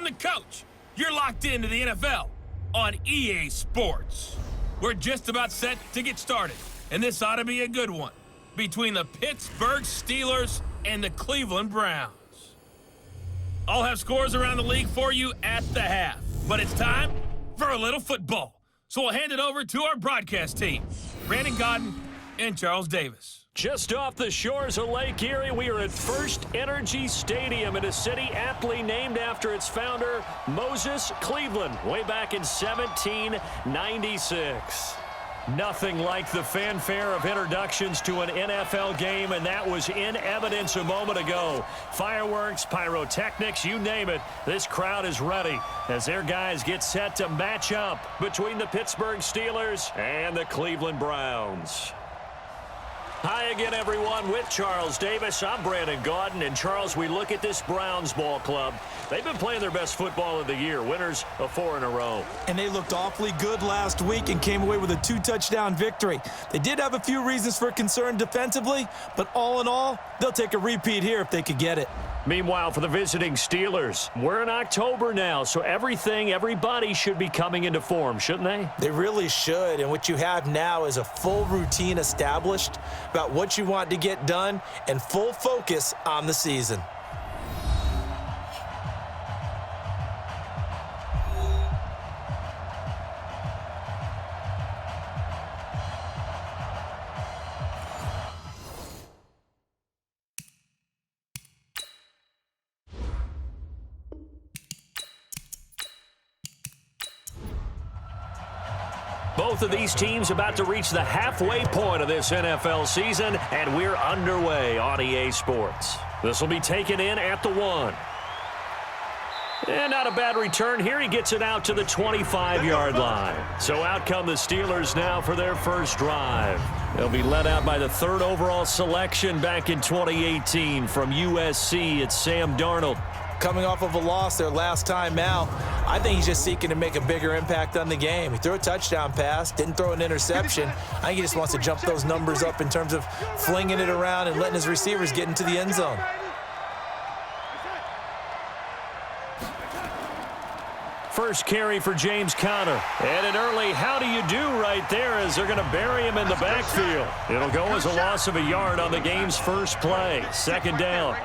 the coach. You're locked into the NFL on EA Sports. We're just about set to get started, and this ought to be a good one between the Pittsburgh Steelers and the Cleveland Browns. I'll have scores around the league for you at the half, but it's time for a little football. So we'll hand it over to our broadcast team, Brandon Godden and Charles Davis. Just off the shores of Lake Erie, we are at First Energy Stadium in a city aptly named after its founder, Moses Cleveland, way back in 1796. Nothing like the fanfare of introductions to an NFL game, and that was in evidence a moment ago. Fireworks, pyrotechnics, you name it, this crowd is ready as their guys get set to match up between the Pittsburgh Steelers and the Cleveland Browns. Hi again, everyone, with Charles Davis. I'm Brandon Godden, and Charles, we look at this Browns ball club. They've been playing their best football of the year, winners of 4 in a row. And they looked awfully good last week and came away with a 2-touchdown victory. They did have a few reasons for concern defensively, but all in all, they'll take a repeat here if they could get it. Meanwhile, for the visiting Steelers, we're in October now, so everybody should be coming into form, shouldn't they? They really should, and what you have now is a full routine established about what you want to get done and full focus on the season. Both of these teams about to reach the halfway point of this NFL season, and we're underway on EA Sports. This will be taken in at the 1. And not a bad return here. He gets it out to the 25-yard line. So out come the Steelers now for their first drive. They'll be led out by the 3rd overall selection back in 2018 from USC. It's Sam Darnold. Coming off of a loss their last time out, I think he's just seeking to make a bigger impact on the game. He threw a touchdown pass, didn't throw an interception. I think he just wants to jump those numbers up in terms of flinging it around and letting his receivers get into the end zone. First carry for James Conner. And an early how do you do right there as they're going to bury him in the backfield. It'll go as a loss of a yard on the game's first play. 2nd down.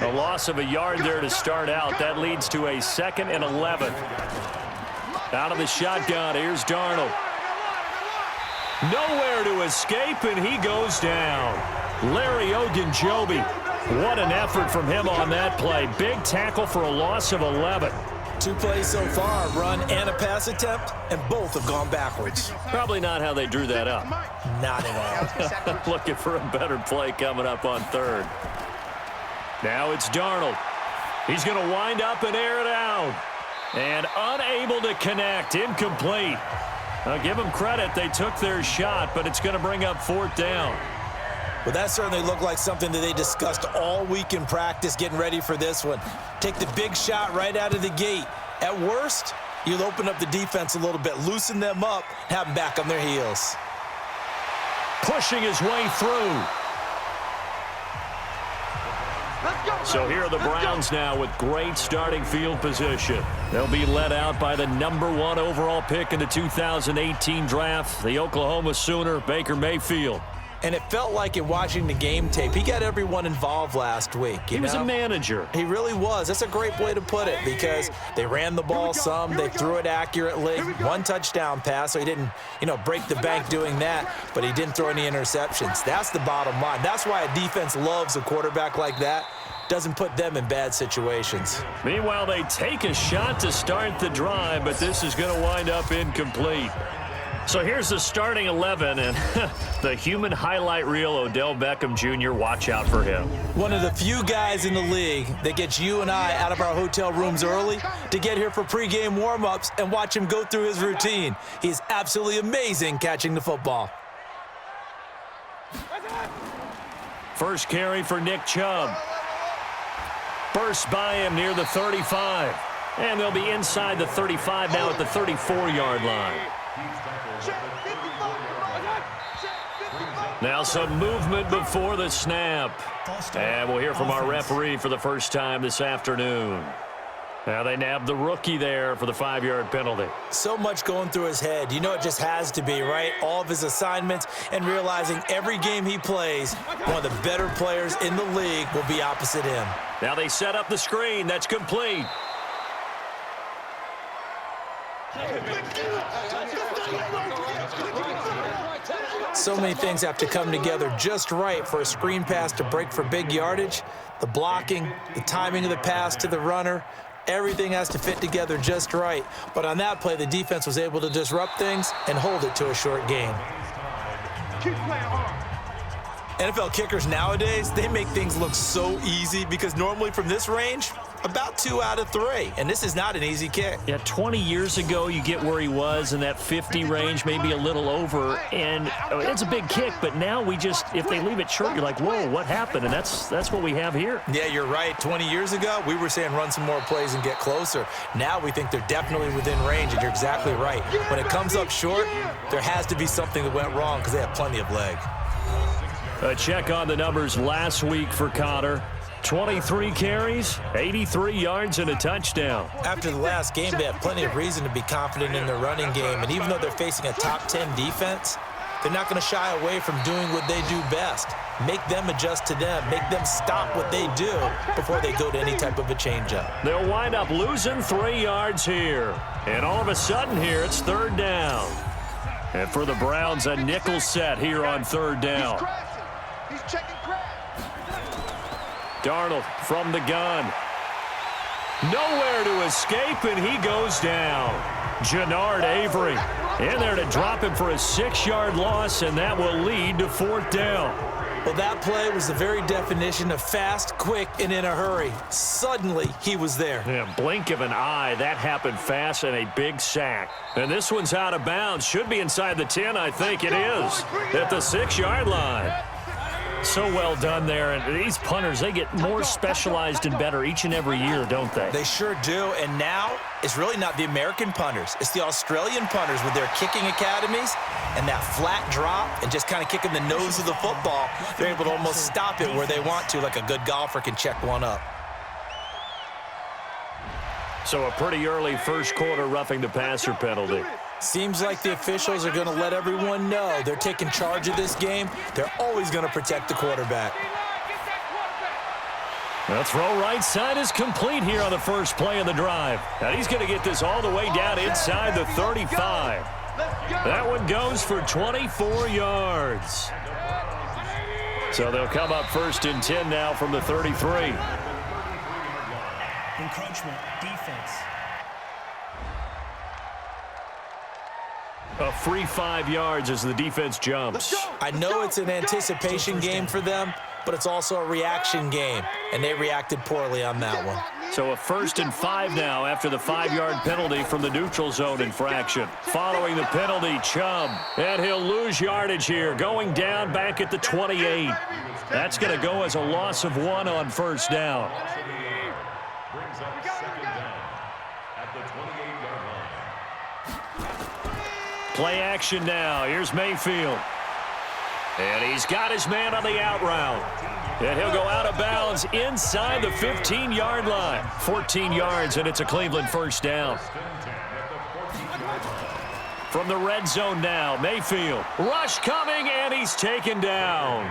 A loss of a yard there to start out. That leads to a 2nd and 11. Out of the shotgun, here's Darnold. Nowhere to escape, and he goes down. Larry Ogunjobi. What an effort from him on that play. Big tackle for a loss of 11. 2 plays so far, a run and a pass attempt, and both have gone backwards. Probably not how they drew that up. Not at all. Looking for a better play coming up on 3rd. Now it's Darnold. He's going to wind up and air it out. And unable to connect. Incomplete. I'll give them credit. They took their shot, but it's going to bring up 4th down. Well, that certainly looked like something that they discussed all week in practice getting ready for this one. Take the big shot right out of the gate. At worst, you'll open up the defense a little bit, loosen them up, have them back on their heels. Pushing his way through. So here are the Browns now with great starting field position. They'll be led out by the number 1 overall pick in the 2018 draft, the Oklahoma Sooner, Baker Mayfield. And it felt like in watching the game tape, he got everyone involved last week. He was a manager. He really was. That's a great way to put it because they ran the ball some, they threw it accurately. 1 touchdown pass, so he didn't, break the bank doing that, but he didn't throw any interceptions. That's the bottom line. That's why a defense loves a quarterback like that. Doesn't put them in bad situations. Meanwhile, they take a shot to start the drive, but this is going to wind up incomplete. So here's the starting 11, and the human highlight reel, Odell Beckham Jr., watch out for him. One of the few guys in the league that gets you and I out of our hotel rooms early to get here for pregame warm-ups and watch him go through his routine. He's absolutely amazing catching the football. First carry for Nick Chubb. Burst by him near the 35. And they'll be inside the 35 now at the 34-yard line. Now some movement before the snap. And we'll hear from our referee for the first time this afternoon. Now they nabbed the rookie there for the 5-yard penalty. So much going through his head. You know it just has to be, right? All of his assignments and realizing every game he plays, one of the better players in the league will be opposite him. Now they set up the screen. That's complete. So many things have to come together just right for a screen pass to break for big yardage. The blocking, the timing of the pass to the runner, everything has to fit together just right. But on that play, the defense was able to disrupt things and hold it to a short gain. NFL kickers nowadays, they make things look so easy because normally from this range, about 2 out of 3, and this is not an easy kick. Yeah, 20 years ago, you get where he was in that 50 range, maybe a little over, and it's a big kick, but now we just, if they leave it short, you're like, whoa, what happened? And that's what we have here. Yeah, you're right. 20 years ago, we were saying run some more plays and get closer. Now we think they're definitely within range, and you're exactly right. When it comes up short, there has to be something that went wrong because they have plenty of leg. A check on the numbers last week for Connor. 23 carries, 83 yards, and a touchdown. After the last game, they have plenty of reason to be confident in their running game. And even though they're facing a top 10 defense, they're not going to shy away from doing what they do best. Make them adjust to them. Make them stop what they do before they go to any type of a changeup. They'll wind up losing 3 yards here. And all of a sudden here, it's 3rd down. And for the Browns, a nickel set here on 3rd down. He's checking crap. Darnold from the gun. Nowhere to escape, and he goes down. Jannard Avery in there to drop him for a 6-yard loss, and that will lead to 4th down. Well, that play was the very definition of fast, quick, and in a hurry. Suddenly, he was there. Yeah, blink of an eye. That happened fast and a big sack. And this one's out of bounds. Should be inside the 10, I think it is. At the 6-yard line. So well done there. And these punters, they get more specialized and better each and every year, don't they? They sure do. And now, it's really not the American punters. It's the Australian punters with their kicking academies and that flat drop and just kind of kicking the nose of the football. They're able to almost stop it where they want to, like a good golfer can check one up. So a pretty early first quarter roughing the passer penalty. Seems like the officials are going to let everyone know they're taking charge of this game. They're always going to protect the quarterback. The throw right side is complete here on the first play of the drive. And he's going to get this all the way down inside the 35. That one goes for 24 yards. So they'll come up 1st and 10 now from the 33. Encroachment, defense. A free 5 yards as the defense jumps. I know it's an anticipation game for them, but it's also a reaction game, and they reacted poorly on that one. So a 1st and 5 now after the 5-yard penalty from the neutral zone infraction. Following the penalty, Chubb, and he'll lose yardage here, going down back at the 28. That's going to go as a loss of 1 on 1st down. Play action now. Here's Mayfield. And he's got his man on the out route. And he'll go out of bounds inside the 15-yard line. 14 yards, and it's a Cleveland 1st down. From the red zone now, Mayfield. Rush coming, and he's taken down.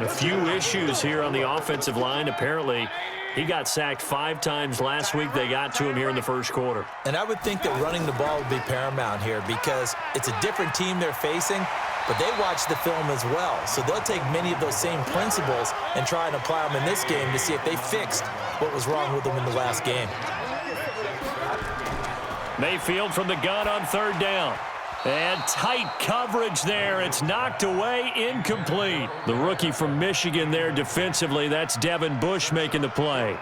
A few issues here on the offensive line. Apparently, he got sacked 5 times last week. They got to him here in the first quarter. And I would think that running the ball would be paramount here because it's a different team they're facing, but they watch the film as well. So they'll take many of those same principles and try and apply them in this game to see if they fixed what was wrong with them in the last game. Mayfield from the gun on 3rd down. And tight coverage there. It's knocked away, incomplete. The rookie from Michigan there defensively. That's Devin Bush making the play.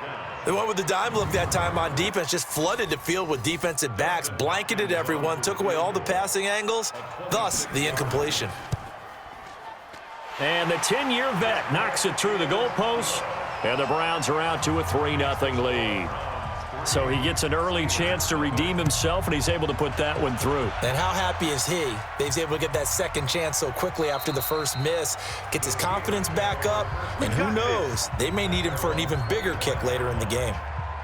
They went with the dime look that time on defense, just flooded the field with defensive backs, blanketed everyone, took away all the passing angles, thus the incompletion. And the 10-year vet knocks it through the goalpost, and the Browns are out to a 3-0 lead. So he gets an early chance to redeem himself, and he's able to put that one through. And how happy is he that he's able to get that second chance so quickly after the first miss, gets his confidence back up, and who knows, they may need him for an even bigger kick later in the game.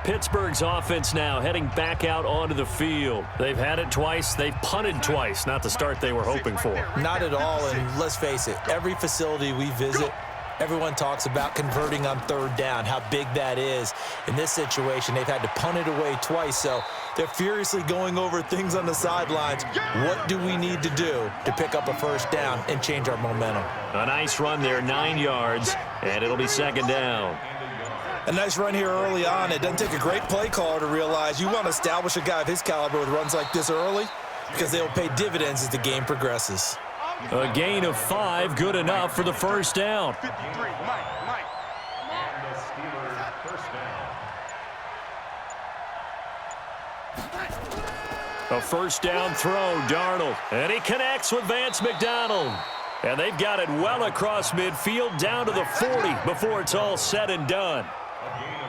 Pittsburgh's offense now heading back out onto the field. They've had it twice. They've punted twice. Not the start they were hoping for. Not at all, and let's face it, every facility we visit, everyone talks about converting on third down, how big that is. In this situation, they've had to punt it away twice, so they're furiously going over things on the sidelines. What do we need to do to pick up a first down and change our momentum? A nice run there, 9 yards, and it'll be second down. A nice run here early on. It doesn't take a great play caller to realize you want to establish a guy of his caliber with runs like this early because they'll pay dividends as the game progresses. A gain of 5, good enough for the first down. A first down throw, Darnold, and he connects with Vance McDonald. And they've got it well across midfield down to the 40 before it's all said and done.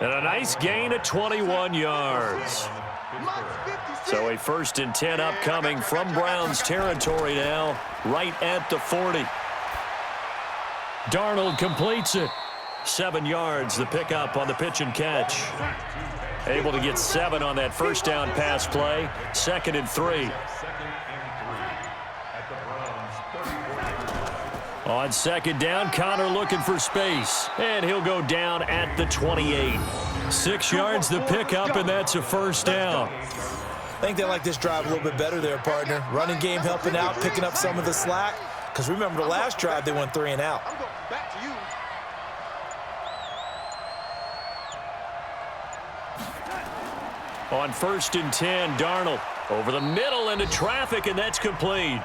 And a nice gain of 21 yards. So a 1st and 10 upcoming from Browns territory now, right at the 40. Darnold completes it. 7 yards, the pickup on the pitch and catch. Able to get 7 on that first down pass play. 2nd and 3. On second down, Connor looking for space, and he'll go down at the 28. 6 yards the pickup, and that's a first down. I think they like this drive a little bit better there, partner. Running game helping out, picking up some of the slack. Because remember the last drive, they went 3 and out. On 1st and 10, Darnold over the middle into traffic, and that's complete.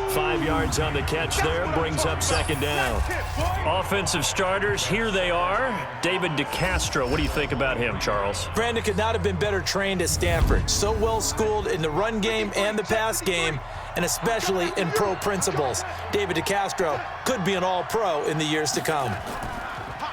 5 yards on the catch there, brings up second down. Offensive starters, here they are. David DeCastro, what do you think about him, Charles? Brandon could not have been better trained at Stanford. So well schooled in the run game and the pass game, and especially in pro principles. David DeCastro could be an all-pro in the years to come.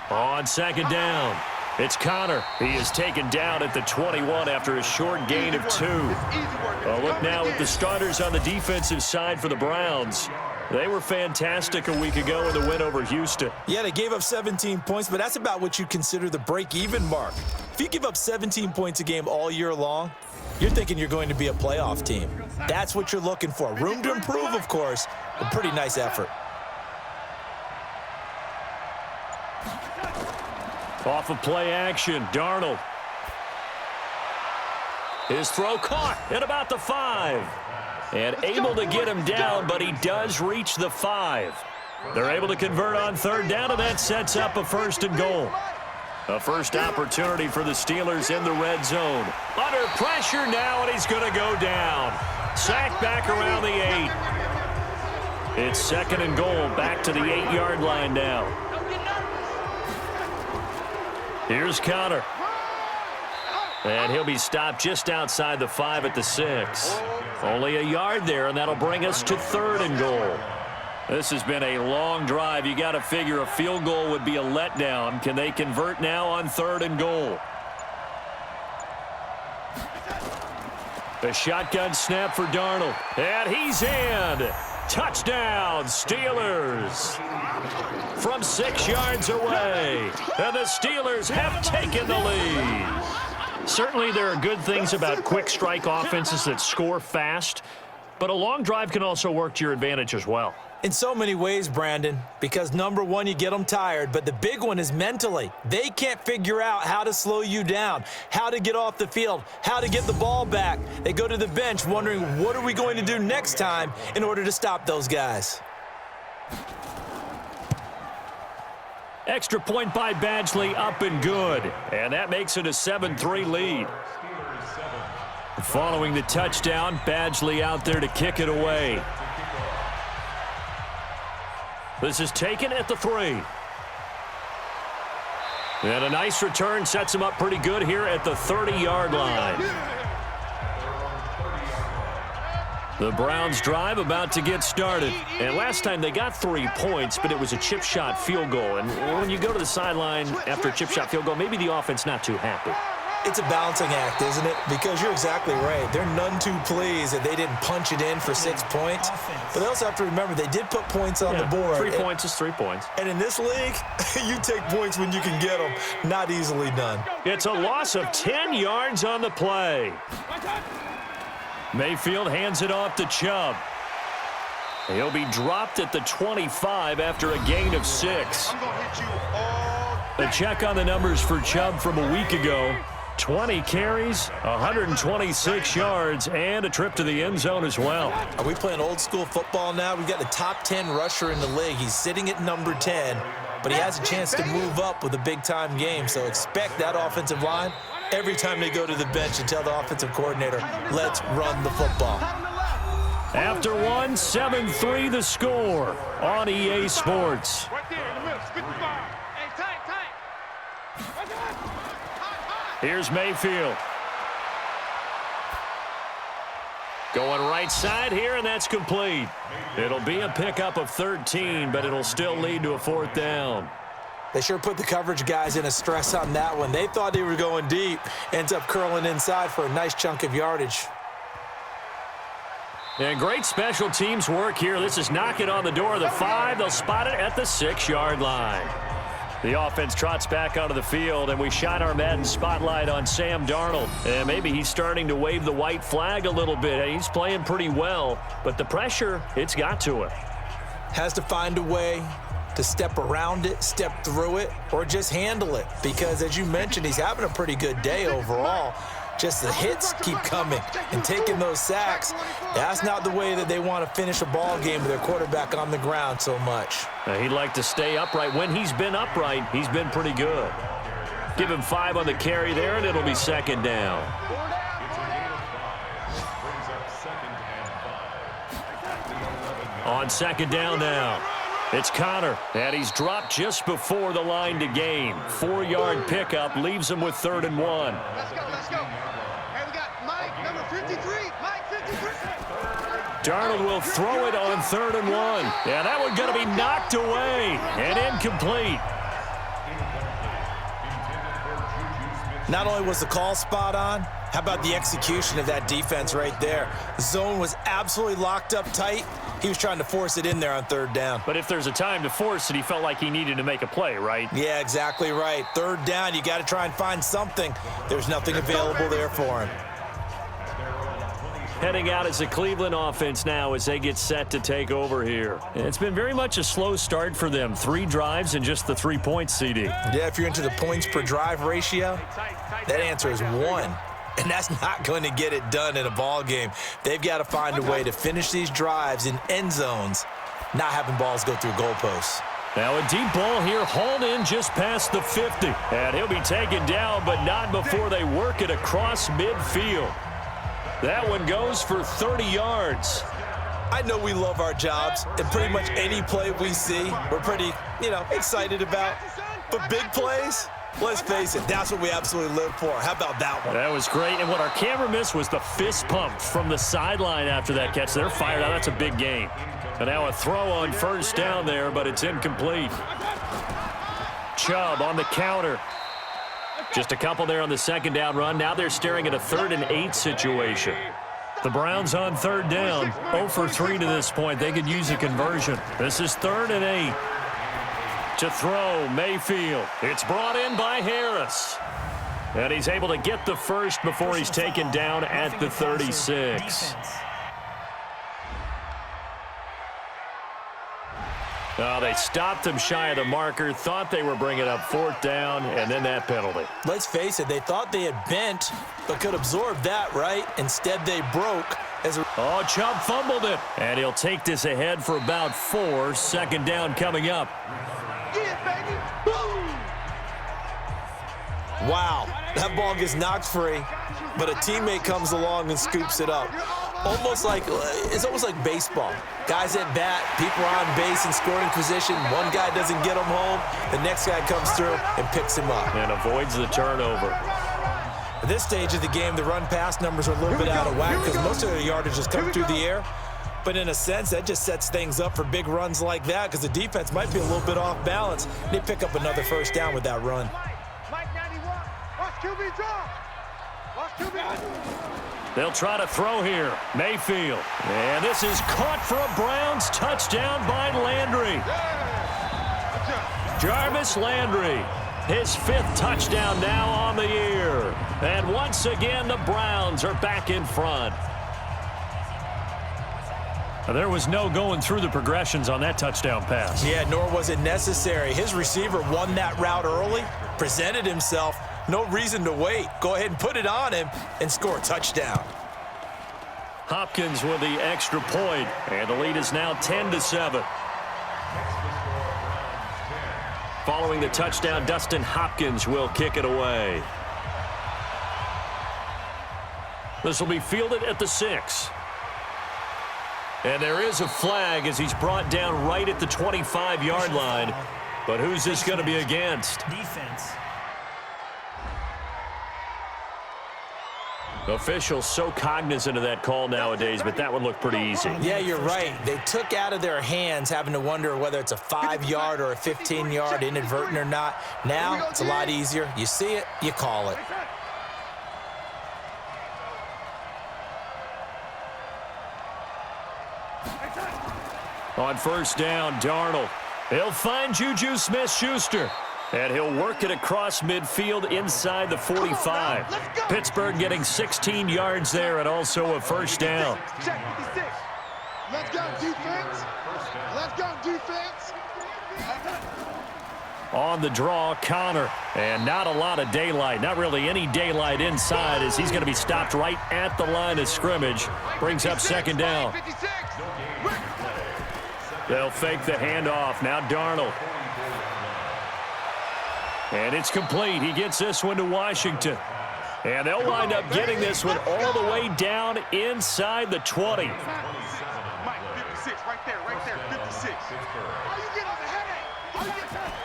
On second down, it's Connor. He is taken down at the 21 after a short gain of 2. Well, look now at the starters on the defensive side for the Browns. They were fantastic a week ago in the win over Houston. Yeah, they gave up 17 points, but that's about what you consider the break-even mark. If you give up 17 points a game all year long, you're thinking you're going to be a playoff team. That's what you're looking for. Room to improve, of course, but pretty nice effort. Off of play action, Darnold. His throw caught at about the 5. And able to get him down, but he does reach the 5. They're able to convert on third down, and that sets up a 1st and goal. A first opportunity for the Steelers in the red zone. Under pressure now, and he's going to go down. Sacked back around the 8. It's 2nd and goal, back to the 8-yard line now. Here's Connor. And he'll be stopped just outside the 5 at the 6. Only a yard there, and that'll bring us to 3rd and goal. This has been a long drive. You got to figure a field goal would be a letdown. Can they convert now on 3rd and goal? A shotgun snap for Darnold. And he's in. Touchdown, Steelers. From 6 yards away. And the Steelers have taken the lead. Certainly there are good things about quick strike offenses that score fast, but a long drive can also work to your advantage as well. In so many ways, Brandon, because number one, you get them tired, but the big one is mentally. They can't figure out how to slow you down, how to get off the field, how to get the ball back. They go to the bench wondering, what are we going to do next time in order to stop those guys? Extra point by Badgley, up and good. And that makes it a 7-3 lead. Following the touchdown, Badgley out there to kick it away. This is taken at the 3. And a nice return sets him up pretty good here at the 30-yard line. The Browns drive about to get started. And last time they got 3 points, but it was a chip shot field goal. And when you go to the sideline after a chip shot field goal, maybe the offense not too happy. It's a balancing act, isn't it? Because you're exactly right. They're none too pleased that they didn't punch it in for 6 points. But they also have to remember they did put points on the board. 3 points is 3 points. And in this league, you take points when you can get them. Not easily done. It's a loss of 10 yards on the play. Mayfield hands it off to Chubb. He'll be dropped at the 25 after a gain of 6. A check on the numbers for Chubb from a week ago. 20 carries, 126 yards, and a trip to the end zone as well. Are we playing old school football now? We've got the top 10 rusher in the league. He's sitting at number 10, but he has a chance to move up with a big-time game. So expect that offensive line every time they go to the bench and tell the offensive coordinator, let's run the football. After one, 7-3 the score on EA Sports. Here's Mayfield. Going right side here, and that's complete. It'll be a pickup of 13, but it'll still lead to a 4th down. They sure put the coverage guys in a stress on that one. They thought they were going deep. Ends up curling inside for a nice chunk of yardage. And great special teams work here. This is knocking on the door of the 5. They'll spot it at the 6-yard line. The offense trots back onto the field, and we shine our Madden spotlight on Sam Darnold. And maybe he's starting to wave the white flag a little bit. He's playing pretty well, but the pressure, it's got to him. Has to find a way to step around it, step through it, or just handle it. Because, as you mentioned, he's having a pretty good day overall. Just the hits keep coming and taking those sacks. That's not the way that they want to finish a ball game with their quarterback on the ground so much. He'd like to stay upright. When he's been upright, he's been pretty good. Give him 5 on the carry there, and it'll be 2nd down. On 2nd down now, it's Connor, and he's dropped just before the line to gain. 4-yard pickup leaves him with 3rd and 1. Let's go, let's go. Hey, we got Mike, number 53. Mike, 53. Darnold will throw it on 3rd and 1. Yeah, that one's going to be knocked away and incomplete. Not only was the call spot on, how about the execution of that defense right there? The zone was absolutely locked up tight. He was trying to force it in there on 3rd down. But if there's a time to force it, he felt like he needed to make a play, right? Yeah, exactly right. 3rd down, you got to try and find something. There's nothing available there for him. Heading out as the Cleveland offense now as they get set to take over here. It's been very much a slow start for them. 3 drives and just the 3 points, CD. Yeah, if you're into the points per drive ratio, that answer is 1. And that's not going to get it done in a ball game. They've got to find a way to finish these drives in end zones, not having balls go through goalposts. Now a deep ball here, hauled in just past the 50. And he'll be taken down, but not before they work it across midfield. That one goes for 30 yards. I know we love our jobs, and pretty much any play we see, we're pretty, excited about. But big plays, let's face it, that's what we absolutely live for. How about that one? That was great, and what our camera missed was the fist pump from the sideline after that catch. They're fired out. That's a big gain. And now a throw on 1st down there, but it's incomplete. Chubb on the counter. Just a couple there on the 2nd down run. Now they're staring at a 3rd and 8 situation. The Browns on 3rd down, 0 for 3 to this point. They could use a conversion. This is 3rd and 8. To throw, Mayfield. It's brought in by Harris. And he's able to get the first before he's taken down at the 36. Oh, they stopped him shy of the marker, thought they were bringing up 4th down, and then that penalty. Let's face it, they thought they had bent, but could absorb that, right? Instead, they broke. Oh, Chubb fumbled it, and he'll take this ahead for about 4. 2nd down coming up. Yeah, baby. Boom. Wow, that ball gets knocked free, but a teammate comes along and scoops it up. It's almost like baseball. Guys at bat, people are on base in scoring position. One guy doesn't get him home. The next guy comes through and picks him up. And avoids the turnover. At this stage of the game, the run-pass numbers are a little bit out of whack because most of the yardage has come through the air. But in a sense, that just sets things up for big runs like that because the defense might be a little bit off balance. They pick up another 1st down with that run. Mike 91. Watch QB drop. Watch QB. They'll try to throw here. Mayfield. And this is caught for a Browns touchdown by Landry. Jarvis Landry. His 5th touchdown now on the year. And once again, the Browns are back in front. There was no going through the progressions on that touchdown pass. Yeah, nor was it necessary. His receiver won that route early, presented himself. No reason to wait. Go ahead and put it on him and score a touchdown. Hopkins with the extra point, and the lead is now 10-7. Following the touchdown, Dustin Hopkins will kick it away. This will be fielded at the 6. And there is a flag as he's brought down right at the 25-yard line. But who's this going to be against? Defense. Officials so cognizant of that call nowadays, but that one looked pretty easy. Yeah, you're right. They took out of their hands having to wonder whether it's a 5-yard or a 15-yard inadvertent or not. Now it's a lot easier. You see it, you call it. On first down, Darnold. He'll find Juju Smith-Schuster. And he'll work it across midfield inside the 45. Pittsburgh getting 16 yards there and also a first down. Let's go, defense. Let's go, defense. On the draw, Connor. And not a lot of daylight. Not really any daylight inside as he's going to be stopped right at the line of scrimmage. Brings up second down. They'll fake the handoff. Now Darnold. And it's complete. He gets this one to Washington. And they'll wind up getting this one all the way down inside the 20. Mike, 56, right there, 56. How you get on the headache?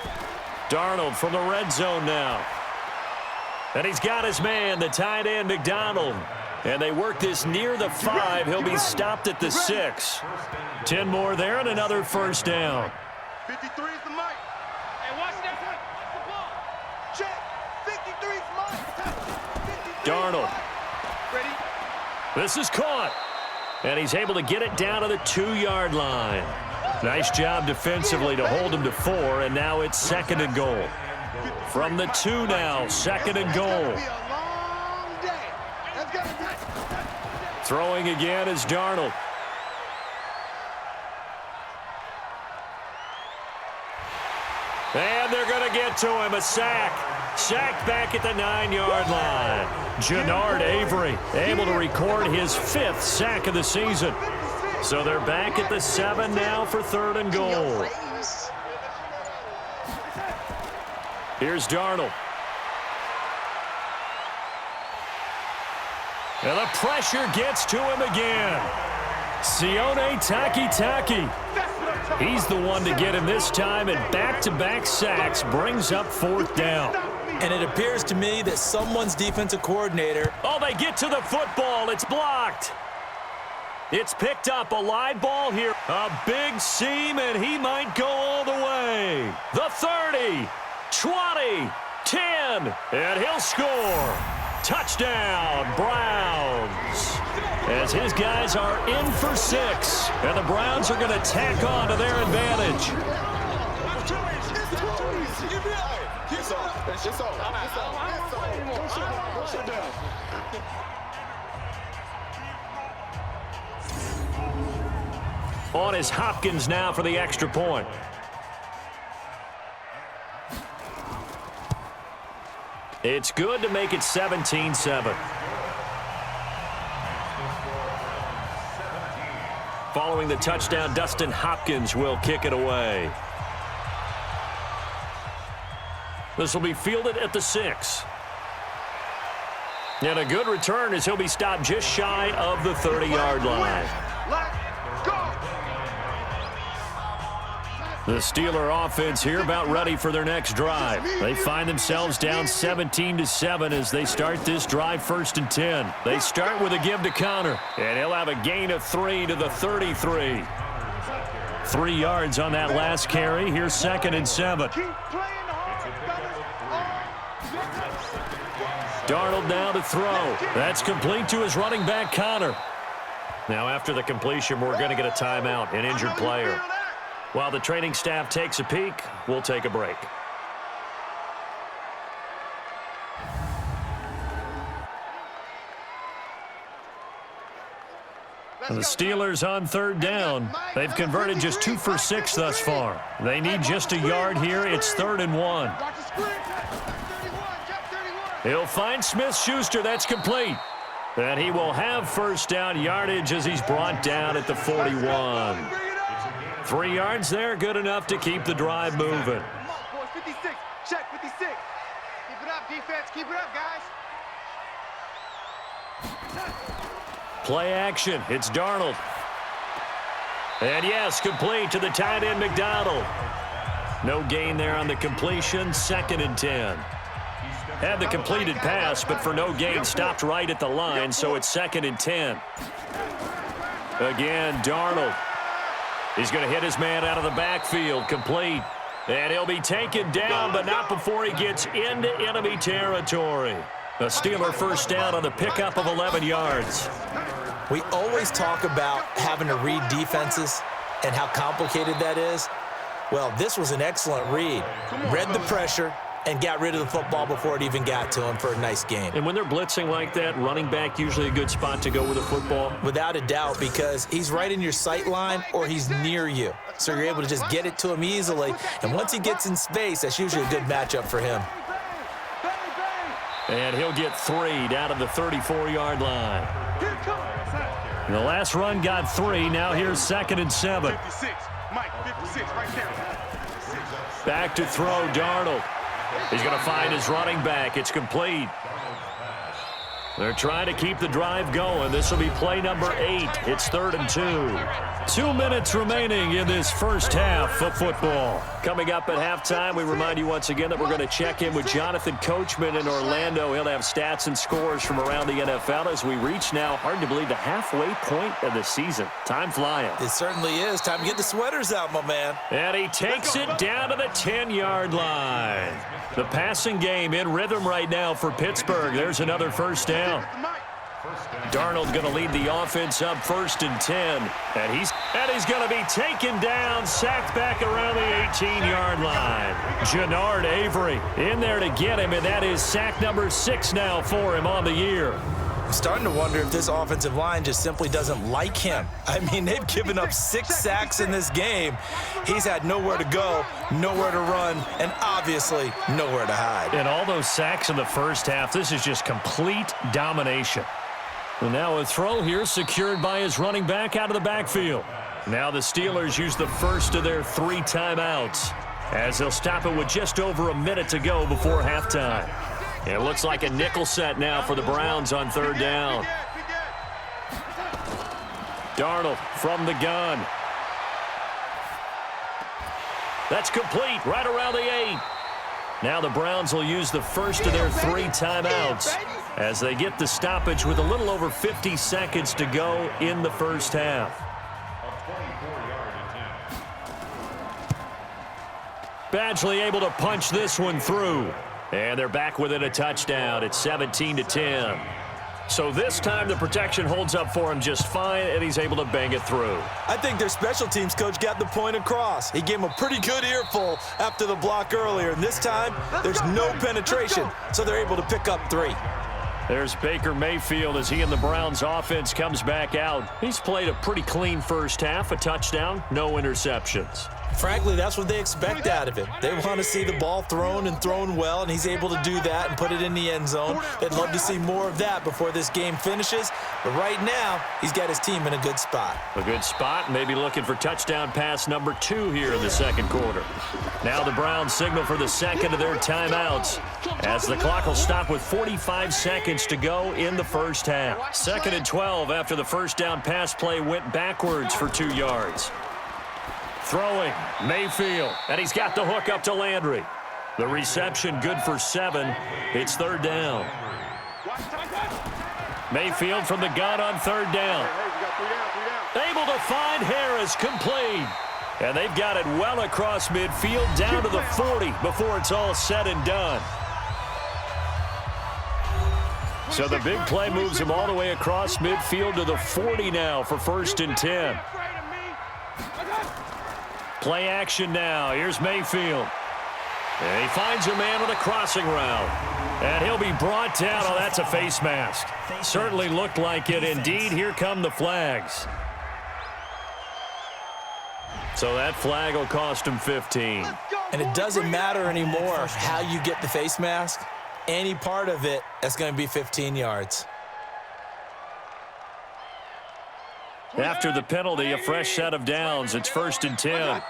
Darnold from the red zone now. And he's got his man, the tight end, McDonald. And they work this near the 5. He'll be stopped at the 6. 10 more there and another first down. 53 is the mic. Hey, watch that one. Watch the ball. Check. 53 is Mike. Darnold. Ready? This is caught. And he's able to get it down to the 2-yard line. Nice job defensively to hold him to 4, and now it's second and goal. From the 2 now, second and goal. Throwing again is Darnold. And they're going to get to him, a sack. Sacked back at the 9-yard line. Jannard Avery able to record his 5th sack of the season. So they're back at the 7 now for third and goal. Here's Darnold. And the pressure gets to him again. Sione Takitaki. He's the one to get him this time, and back-to-back sacks brings up fourth down. And it appears to me that someone's defensive coordinator. Oh, they get to the football. It's blocked. It's picked up, a live ball here. A big seam, and he might go all the way. The 30, 20, 10, and he'll score. Touchdown, Browns. As his guys are in for 6, and the Browns are going to tack on to their advantage. On is Hopkins now for the extra point. It's good to make it 17-7. Following the touchdown, Dustin Hopkins will kick it away. This will be fielded at the 6. And a good return as he'll be stopped just shy of the 30-yard line. The Steeler offense here about ready for their next drive. They find themselves down 17-7 as they start this drive first and 10. They start with a give to Connor, and he'll have a gain of 3 to the 33. 3 yards on that last carry. Here's second and 7. Darnold now to throw. That's complete to his running back, Connor. Now after the completion, we're going to get a timeout, an injured player. While the training staff takes a peek, we'll take a break. The Steelers on third down. They've converted just 2 for 6 thus far. They need just a yard here. It's 3rd and 1. He'll find Smith-Schuster. That's complete. And he will have first down yardage as he's brought down at the 41. 3 yards there, good enough to keep the drive moving. 56. Check 56. Keep it up, defense. Keep it up, guys. Play action. It's Darnold. And yes, complete to the tight end, McDonald. No gain there on the completion. 2nd and 10. Had the completed pass, but for no gain, stopped right at the line, so it's 2nd and 10. Again, Darnold. He's going to hit his man out of the backfield. Complete. And he'll be taken down, but not before he gets into enemy territory. A Steeler first down on the pickup of 11 yards. We always talk about having to read defenses and how complicated that is. Well, this was an excellent read. Read the pressure and got rid of the football before it even got to him for a nice game. And when they're blitzing like that, running back usually a good spot to go with the football? Without a doubt, because he's right in your sight line or he's near you. So you're able to just get it to him easily. And once he gets in space, that's usually a good matchup for him. And he'll get 3 down to the 34-yard line. The last run got 3. Now here's 2nd and 7. 56. Mike, 56 right there. Back to throw, Darnold. He's going to find his running back. It's complete. They're trying to keep the drive going. This will be play number 8. It's 3rd and 2. 2 minutes remaining in this first half of football. Coming up at halftime, we remind you once again that we're going to check in with Jonathan Coachman in Orlando. He'll have stats and scores from around the NFL as we reach now, hard to believe, the halfway point of the season. Time flying. It certainly is. Time to get the sweaters out, my man. And he takes it down to the 10-yard line. The passing game in rhythm right now for Pittsburgh. There's another first down. Darnold going to lead the offense up 1st and 10. And he's going to be taken down, sacked back around the 18-yard line. Jannard Avery in there to get him, and that is sack number 6 now for him on the year. I'm starting to wonder if this offensive line just simply doesn't like him. I mean, they've given up 6 sacks in this game. He's had nowhere to go, nowhere to run, and obviously nowhere to hide. And all those sacks in the first half, this is just complete domination. And now a throw here secured by his running back out of the backfield. Now the Steelers use the first of their 3 timeouts as they'll stop it with just over a minute to go before halftime. It looks like a nickel set now for the Browns on 3rd down. Darnold from the gun. That's complete right around the 8. Now the Browns will use the first of their 3 timeouts as they get the stoppage with a little over 50 seconds to go in the first half. Badgley able to punch this one through. And they're back within a touchdown. It's 17-10. So this time the protection holds up for him just fine, and he's able to bang it through. I think their special teams coach got the point across. He gave him a pretty good earful after the block earlier, and this time there's no penetration, so they're able to pick up 3. There's Baker Mayfield as he and the Browns offense comes back out. He's played a pretty clean first half, a touchdown, no interceptions. Frankly, that's what they expect out of him. They want to see the ball thrown and thrown well, and he's able to do that and put it in the end zone. They'd love to see more of that before this game finishes. But right now, he's got his team in a good spot. A good spot, maybe looking for touchdown pass number 2 here in the second quarter. Now the Browns signal for the second of their timeouts as the clock will stop with 45 seconds to go in the first half. 2nd and 12 after the first down pass play went backwards for 2 yards. Throwing, Mayfield, and he's got the hook up to Landry. The reception good for 7. It's 3rd down. Mayfield from the gun on 3rd down. Able to find Harris, complete. And they've got it well across midfield down to the 40 before it's all said and done. So the big play moves him all the way across midfield to the 40 now for 1st and 10. Play action now. Here's Mayfield. And he finds a man with a crossing route. And he'll be brought down. Oh, that's a face mask. Certainly looked like it. Indeed, here come the flags. So that flag will cost him 15. And it doesn't matter anymore how you get the face mask. Any part of it, that's going to be 15 yards. After the penalty, a fresh set of downs. It's 1st and 10.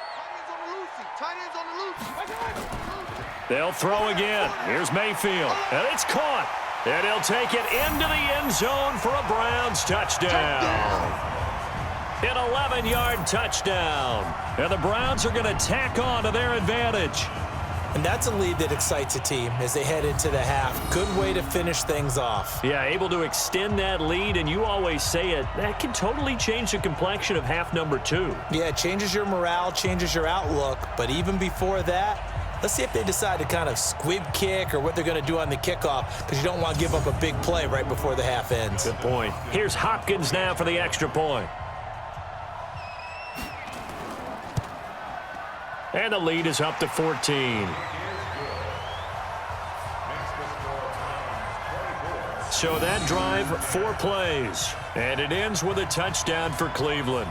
They'll throw again. Here's Mayfield. And it's caught. And he'll take it into the end zone for a Browns touchdown. An 11-yard touchdown. And the Browns are going to tack on to their advantage. And that's a lead that excites a team as they head into the half. Good way to finish things off. Yeah, able to extend that lead, and you always say it, that can totally change the complexion of half number 2. Yeah, it changes your morale, changes your outlook. But even before that, let's see if they decide to kind of squib kick or what they're going to do on the kickoff, because you don't want to give up a big play right before the half ends. Good point. Here's Hopkins now for the extra point. And the lead is up to 14. So that drive, 4 plays. And it ends with a touchdown for Cleveland.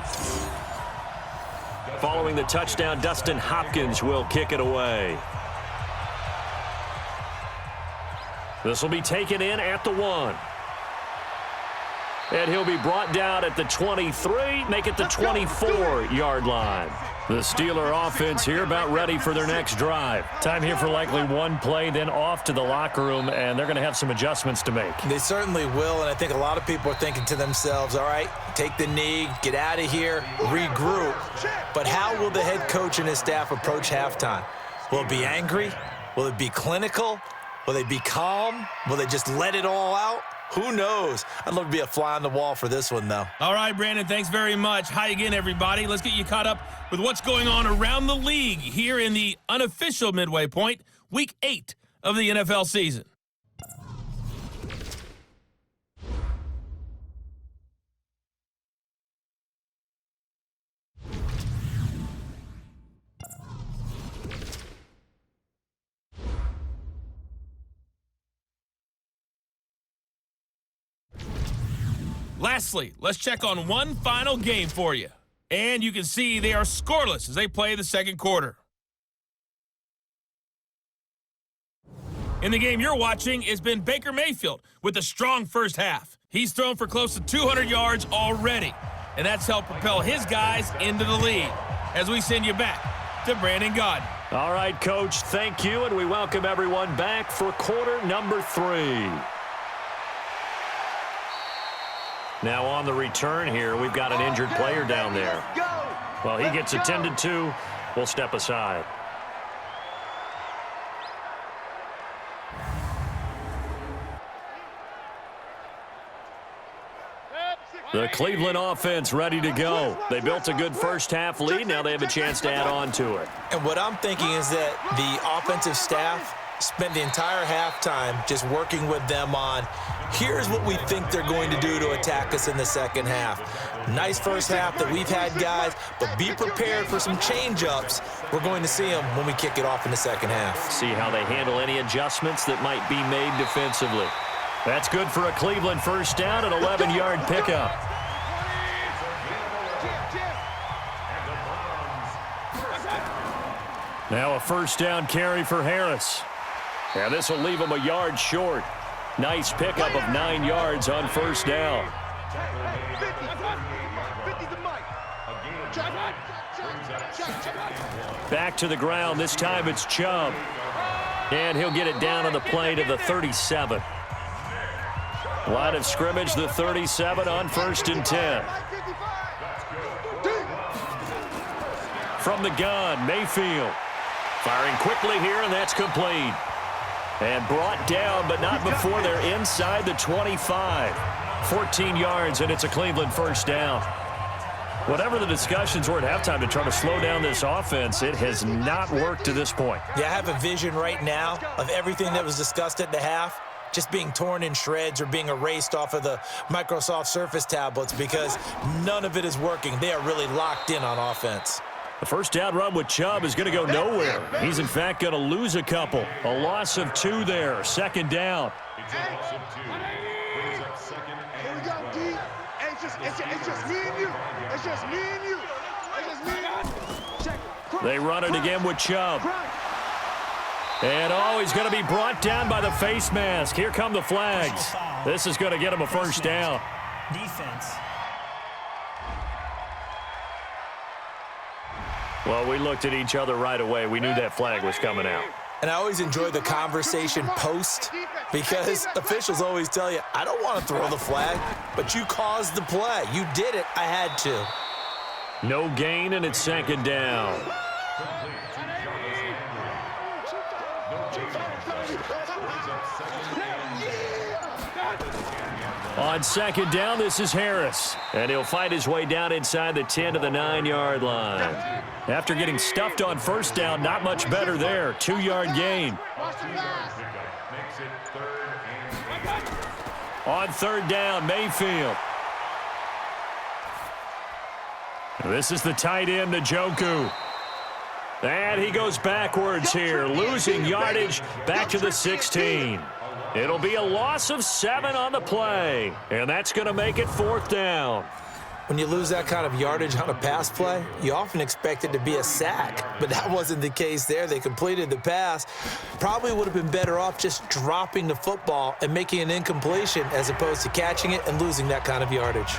Following the touchdown, Dustin Hopkins will kick it away. This will be taken in at the 1. And he'll be brought down at the 23, make it the 24-yard line. The Steeler offense here about ready for their next drive. Time here for likely 1 play, then off to the locker room, and they're going to have some adjustments to make. They certainly will, and I think a lot of people are thinking to themselves, all right, take the knee, get out of here, regroup. But how will the head coach and his staff approach halftime? Will it be angry? Will it be clinical? Will they be calm? Will they just let it all out? Who knows? I'd love to be a fly on the wall for this one, though. All right, Brandon, thanks very much. Hi again, everybody. Let's get you caught up with what's going on around the league here in the unofficial midway point, Week 8 of the NFL season. Lastly, let's check on one final game for you. And you can see they are scoreless as they play the second quarter. In the game you're watching, it's been Baker Mayfield with a strong first half. He's thrown for close to 200 yards already, and that's helped propel his guys into the lead. As we send you back to Brandon Gaudin. All right, Coach, thank you, and we welcome everyone back for quarter number 3. Now on the return here, we've got an injured player down there. Well, he gets attended to. We'll step aside. The Cleveland offense ready to go. They built a good first-half lead. Now they have a chance to add on to it. And what I'm thinking is that the offensive staff spent the entire halftime just working with them on, here's what we think they're going to do to attack us in the second half. Nice first half that we've had, guys, but be prepared for some change-ups. We're going to see them when we kick it off in the second half. See how they handle any adjustments that might be made defensively. That's good for a Cleveland first down, an 11-yard pickup. Now a first down carry for Harris. And this will leave him a yard short. Nice pickup of 9 yards on first down. Back to the ground. This time it's Chubb. And he'll get it down on the play to the 37. Line of scrimmage, the 37 on 1st and 10. From the gun, Mayfield. Firing quickly here, and that's complete. And brought down, but not before they're inside the 25. 14 yards, and it's a Cleveland first down. Whatever the discussions were at halftime to try to slow down this offense, it has not worked to this point. Yeah, I have a vision right now of everything that was discussed at the half just being torn in shreds or being erased off of the Microsoft Surface tablets because none of it is working. They are really locked in on offense. The first down run with Chubb is going to go nowhere. He's, in fact, going to lose a couple. A loss of 2 there. Second down. Here we go, D. It's just me and you. It's just me and you. It's just me and you. Check. They run it again with Chubb. And, oh, he's going to be brought down by the face mask. Here come the flags. This is going to get him a first down. Defense. Well, we looked at each other right away. We knew that flag was coming out. And I always enjoy the conversation post because officials always tell you, I don't want to throw the flag, but you caused the play. You did it. I had to. No gain, and it's second down. On second down, this is Harris. And he'll fight his way down inside the 10 to the 9-yard line. After getting stuffed on first down, not much better there. 2-yard gain. On third down, Mayfield. This is the tight end, Njoku. And he goes backwards here, losing yardage back to the 16. It'll be a loss of 7 on the play, and that's going to make it fourth down. When you lose that kind of yardage on a pass play, you often expect it to be a sack, but that wasn't the case there. They completed the pass. Probably would have been better off just dropping the football and making an incompletion as opposed to catching it and losing that kind of yardage.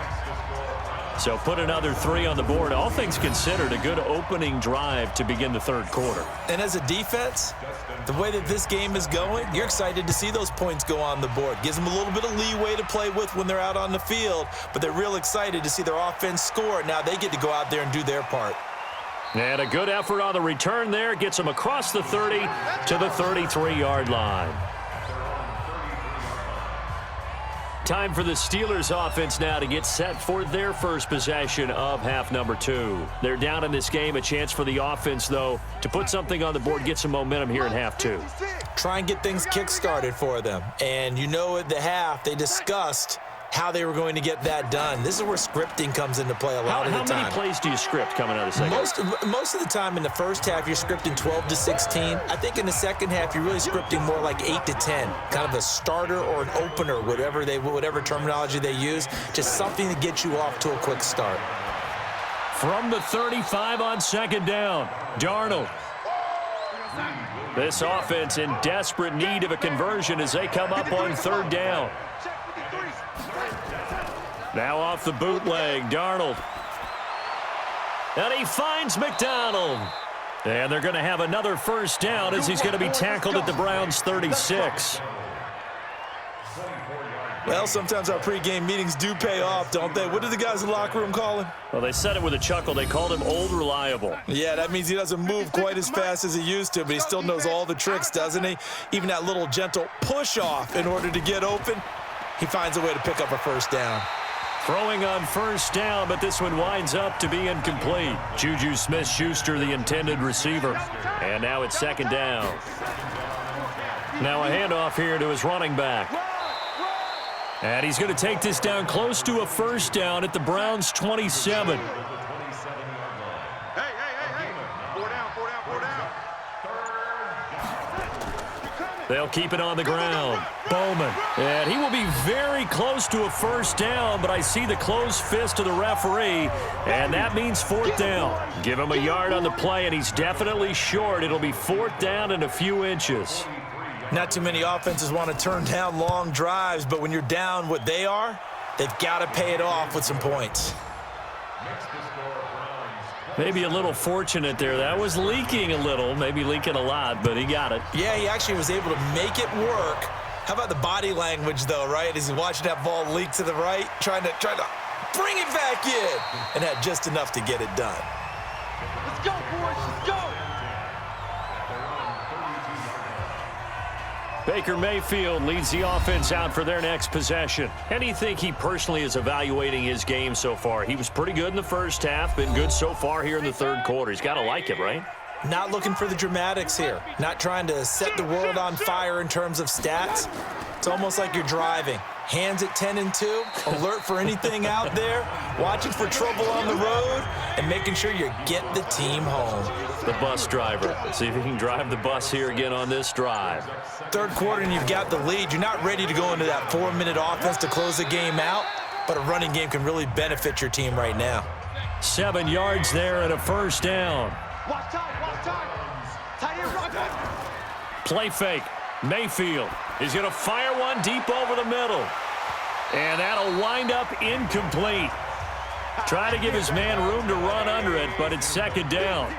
So put another 3 on the board. All things considered, a good opening drive to begin the third quarter. And as a defense, the way that this game is going, you're excited to see those points go on the board. Gives them a little bit of leeway to play with when they're out on the field, but they're real excited to see their offense score. Now they get to go out there and do their part. And a good effort on the return there. Gets them across the 30 to the 33-yard line. Time for the Steelers offense now to get set for their first possession of half number 2. They're down in this game. A chance for the offense, though, to put something on the board, get some momentum here in half 2. Try and get things kick-started for them. And you know at the half, they discussed how they were going to get that done. This is where scripting comes into play a lot of the time. How many plays do you script coming out of the second half? Most of the time in the first half, you're scripting 12 to 16. I think in the second half, you're really scripting more like 8 to 10. Kind of a starter or an opener, whatever terminology they use. Just something to get you off to a quick start. From the 35 on second down, Darnold. This offense in desperate need of a conversion as they come up on third down. Now off the bootleg, Darnold. And he finds McDonald. And they're going to have another first down as he's going to be tackled at the Browns' 36. Well, sometimes our pregame meetings do pay off, don't they? What do the guys in the locker room call him? Well, they said it with a chuckle. They called him Old Reliable. Yeah, that means he doesn't move quite as fast as he used to, but he still knows all the tricks, doesn't he? Even that little gentle push-off in order to get open, he finds a way to pick up a first down. Throwing on first down, but this one winds up to be incomplete. Juju Smith-Schuster, the intended receiver. And now it's second down. Now a handoff here to his running back. And he's going to take this down close to a first down at the Browns' 27. Hey. 4 down. They'll keep it on the ground. Bowman. And he will be very close to a first down, but I see the closed fist of the referee, and that means fourth down. Give him a yard on the play, and he's definitely short. It'll be fourth down and a few inches. Not too many offenses want to turn down long drives, but when you're down what they are, they've got to pay it off with some points. Maybe a little fortunate there. That was leaking a little, maybe leaking a lot, but he got it. Yeah, he actually was able to make it work. How about the body language, though, right? As he's watching that ball leak to the right, trying to bring it back in, and had just enough to get it done. Let's go, boys. Let's go. Baker Mayfield leads the offense out for their next possession. How do you think he personally is evaluating his game so far? He was pretty good in the first half, been good so far here in the third quarter. He's got to like it, right? Not looking for the dramatics here. Not trying to set the world on fire in terms of stats. It's almost like you're driving. Hands at 10 and 2, alert for anything out there, watching for trouble on the road, and making sure you get the team home. The bus driver. See if he can drive the bus here again on this drive. Third quarter and you've got the lead. You're not ready to go into that 4-minute offense to close the game out, but a running game can really benefit your team right now. 7 yards there and a first down. Watch time, watch time. Tight end, rock time. Play fake. Mayfield is going to fire one deep over the middle. And that'll wind up incomplete. Try to give his man room to run under it, but it's second down.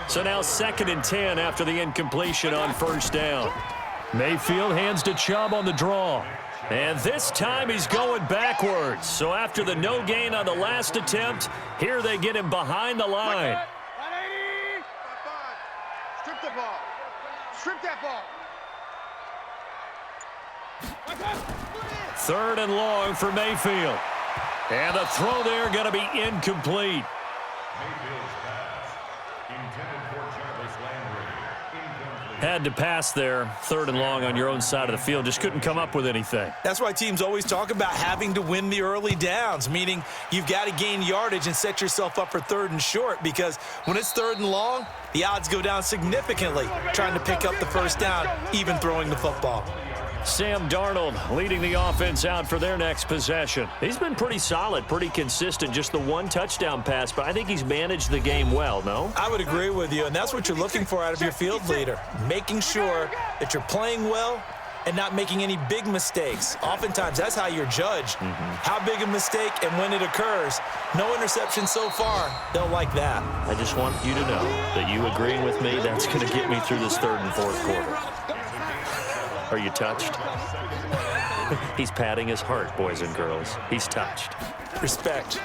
So now 2nd and 10 after the incompletion on first down. Mayfield hands to Chubb on the draw. And this time he's going backwards. So after the no gain on the last attempt, here they get him behind the line. 180. Strip the ball. Strip that ball. 3rd and long for Mayfield. And the throw there going to be incomplete. Had to pass there, 3rd and long on your own side of the field. Just couldn't come up with anything. That's why teams always talk about having to win the early downs, meaning you've got to gain yardage and set yourself up for 3rd and short, because when it's 3rd and long, the odds go down significantly trying to pick up the first down, even throwing the football. Sam Darnold leading the offense out for their next possession. He's been pretty solid, pretty consistent, just the 1 touchdown pass, but I think he's managed the game well, no? I would agree with you, and that's what you're looking for out of your field leader, making sure that you're playing well and not making any big mistakes. Oftentimes, that's how you're judged. How big a mistake and when it occurs. No interception so far. They'll like that. I just want you to know that you agreeing with me, that's going to get me through this 3rd and 4th quarter. Are you touched? He's patting his heart, boys and girls. He's touched. Respect.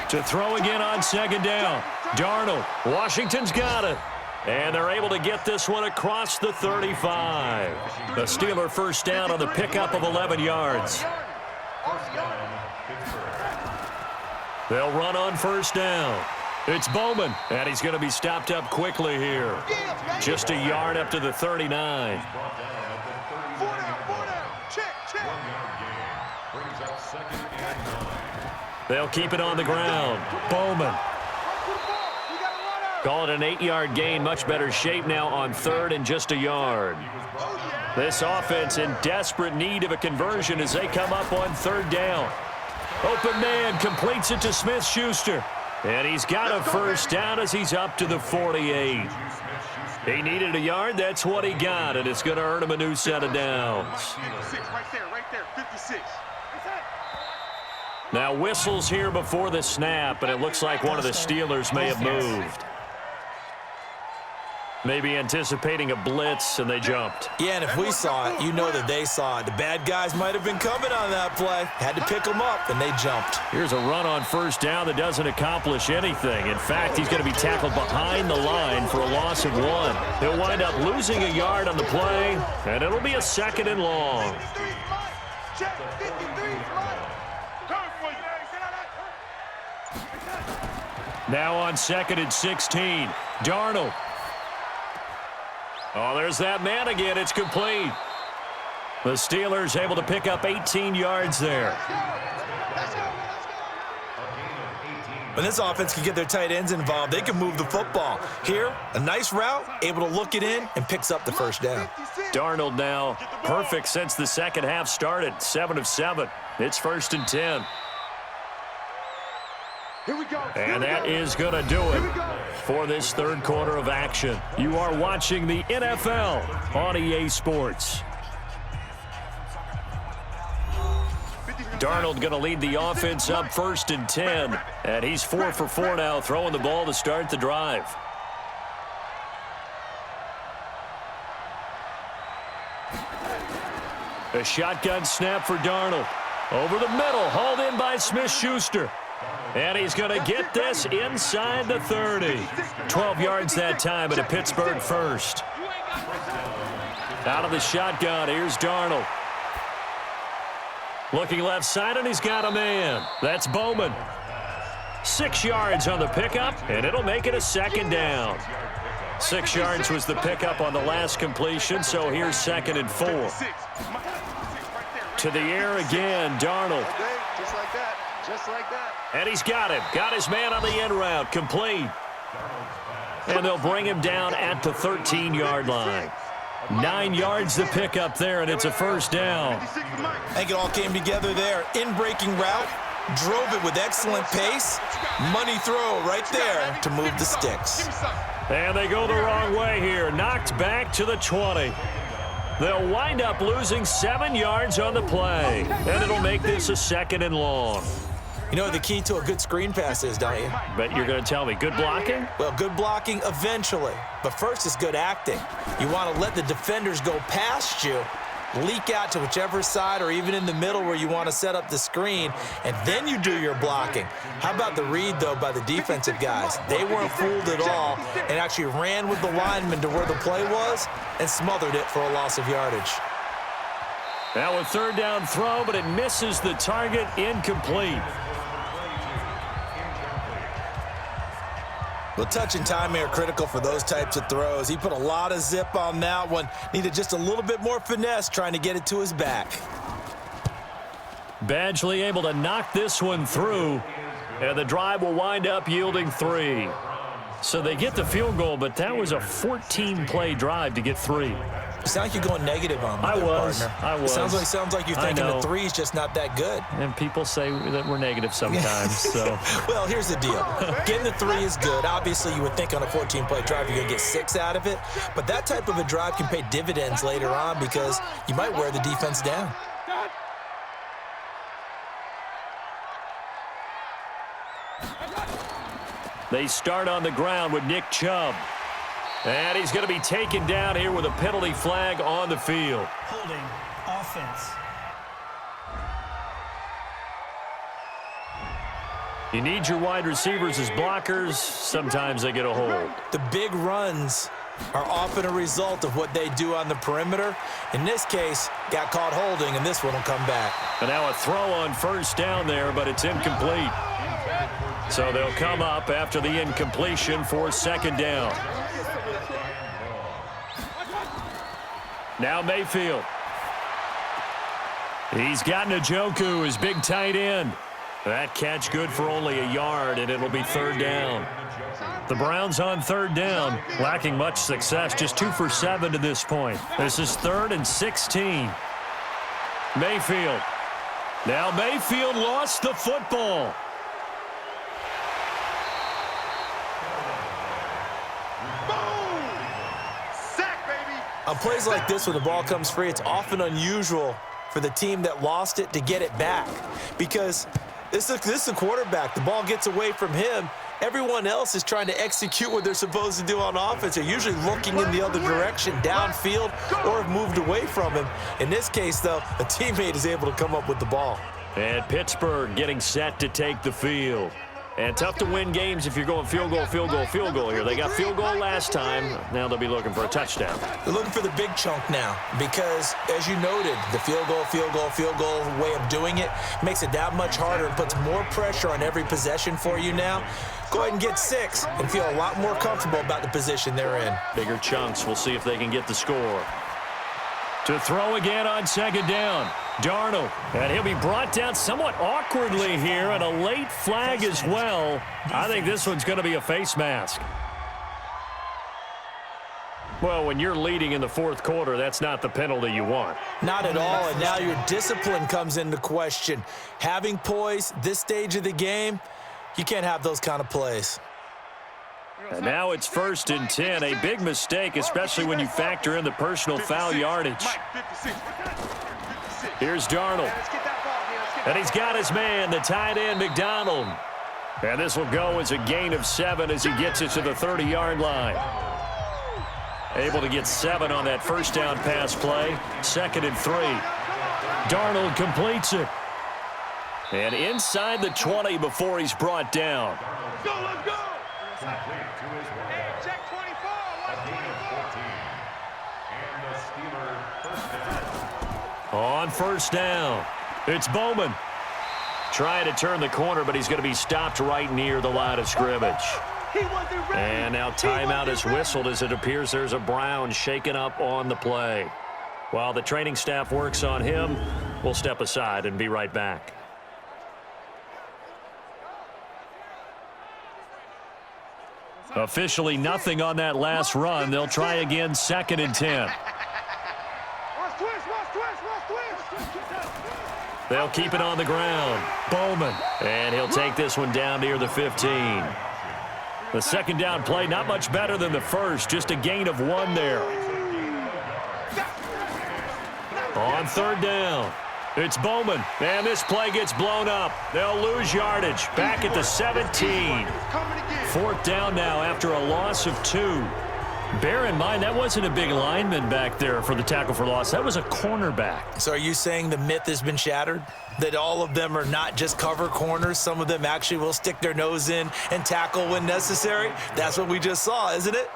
To throw again on 2nd down. Darnold. Washington's got it. And they're able to get this one across the 35. The Steeler first down on the pickup of 11 yards. They'll run on first down. It's Bowman, and he's going to be stopped up quickly here. Just a yard up to the 39. They'll keep it on the ground. Bowman. Call it an 8-yard gain. Much better shape now on 3rd and just a yard. This offense in desperate need of a conversion as they come up on 3rd down. Open man completes it to Smith-Schuster. And he's got a first down as he's up to the 48. He needed a yard. That's what he got, and it's going to earn him a new set of downs. Right there, 56. Now whistles here before the snap, and it looks like one of the Steelers may have moved. Maybe anticipating a blitz, and they jumped. Yeah, and if we saw it, you know that they saw it. The bad guys might have been coming on that play. Had to pick them up, and they jumped. Here's a run on first down that doesn't accomplish anything. In fact, he's going to be tackled behind the line for a loss of 1. He'll wind up losing a yard on the play, and it'll be a 2nd and long. Now on 2nd and 16, Darnold. Oh, there's that man again. It's complete. The Steelers able to pick up 18 yards there. When this offense can get their tight ends involved, they can move the football. Here, a nice route, able to look it in, and picks up the first down. Darnold now perfect since the second half started. 7 of 7. It's 1st and 10. And that is going to do it for this 3rd quarter of action. You are watching the NFL on EA Sports. Darnold going to lead the offense up 1st and 10. And he's 4 for 4 now, throwing the ball to start the drive. A shotgun snap for Darnold. Over the middle, hauled in by Smith-Schuster. And he's going to get this inside the 30. 12 yards that time at a Pittsburgh first. Out of the shotgun, here's Darnold. Looking left side, and he's got a man. That's Bowman. 6 yards on the pickup, and it'll make it a second down. 6 yards was the pickup on the last completion, so here's 2nd and 4. To the air again, Darnold. Just like that. Just like that. And he's got him. Got his man on the end route. Complete. And they'll bring him down at the 13-yard line. 9 yards to pick up there, and it's a first down. I think it all came together there. In-breaking route, drove it with excellent pace. Money throw right there to move the sticks. And they go the wrong way here. Knocked back to the 20. They'll wind up losing 7 yards on the play. And it'll make this a 2nd and long. You know what the key to a good screen pass is, don't you? Bet you're going to tell me. Good blocking? Well, good blocking eventually. But first is good acting. You want to let the defenders go past you, leak out to whichever side or even in the middle where you want to set up the screen, and then you do your blocking. How about the read, though, by the defensive guys? They weren't fooled at all and actually ran with the lineman to where the play was and smothered it for a loss of yardage. Now a 3rd down throw, but it misses the target. Incomplete. Well, touch and timing are critical for those types of throws. He put a lot of zip on that one. Needed just a little bit more finesse trying to get it to his back. Badgley able to knock this one through, and the drive will wind up yielding 3. So they get the field goal, but that was a 14-play drive to get 3. You sound like you're going negative on me. I was. Sounds like you're thinking the 3's just not that good. And people say that we're negative sometimes. So. Well, here's the deal. Getting the 3 is good. Obviously, you would think on a 14-play drive you're going to get 6 out of it. But that type of a drive can pay dividends later on because you might wear the defense down. They start on the ground with Nick Chubb. And he's going to be taken down here with a penalty flag on the field. Holding offense. You need your wide receivers as blockers. Sometimes they get a hold. The big runs are often a result of what they do on the perimeter. In this case, got caught holding, and this one will come back. And now a throw on 1st down there, but it's incomplete. So they'll come up after the incompletion for 2nd down. Now Mayfield. He's got Njoku, his big tight end. That catch good for only a yard, and it'll be 3rd down. The Browns on 3rd down, lacking much success, just 2 for 7 to this point. This is 3rd and 16. Mayfield. Now Mayfield lost the football. On plays like this, when the ball comes free, it's often unusual for the team that lost it to get it back because this is a quarterback. The ball gets away from him. Everyone else is trying to execute what they're supposed to do on offense. They're usually looking in the other direction, downfield, or have moved away from him. In this case, though, a teammate is able to come up with the ball. And Pittsburgh getting set to take the field. And tough to win games if you're going field goal, field goal, field goal here. They got field goal last time. Now they'll be looking for a touchdown. They're looking for the big chunk now because, as you noted, the field goal way of doing it makes it that much harder and puts more pressure on every possession for you now. Go ahead and get 6 and feel a lot more comfortable about the position they're in. Bigger chunks. We'll see if they can get the score. To throw again on 2nd down. Darnold, and he'll be brought down somewhat awkwardly here, and a late flag as well. I think this one's going to be a face mask. Well, when you're leading in the 4th quarter, that's not the penalty you want. Not at all, and now your discipline comes into question. Having poise this stage of the game, you can't have those kind of plays. And now it's 1st and 10, a big mistake, especially when you factor in the personal foul yardage. Here's Darnold. And he's got his man, the tight end, McDonald. And this will go as a gain of 7 as he gets it to the 30-yard line. Able to get 7 on that 1st down pass play. 2nd and 3. Darnold completes it. And inside the 20 before he's brought down. Let's go, let's go! Hey, check 24, watch 24. On 1st down, it's Bowman. Trying to turn the corner, but he's going to be stopped right near the line of scrimmage. And now timeout is whistled as it appears there's a Brown shaken up on the play. While the training staff works on him, we'll step aside and be right back. Officially nothing on that last run. They'll try again, 2nd and 10. They'll keep it on the ground. Bowman. And he'll take this one down near the 15. The second down play, not much better than the first. Just a gain of 1 there. On 3rd down, it's Bowman. And this play gets blown up. They'll lose yardage. Back at the 17. 4th down now after a loss of 2. Bear in mind, that wasn't a big lineman back there for the tackle for loss. That was a cornerback. So are you saying the myth has been shattered? That all of them are not just cover corners? Some of them actually will stick their nose in and tackle when necessary? That's what we just saw, isn't it?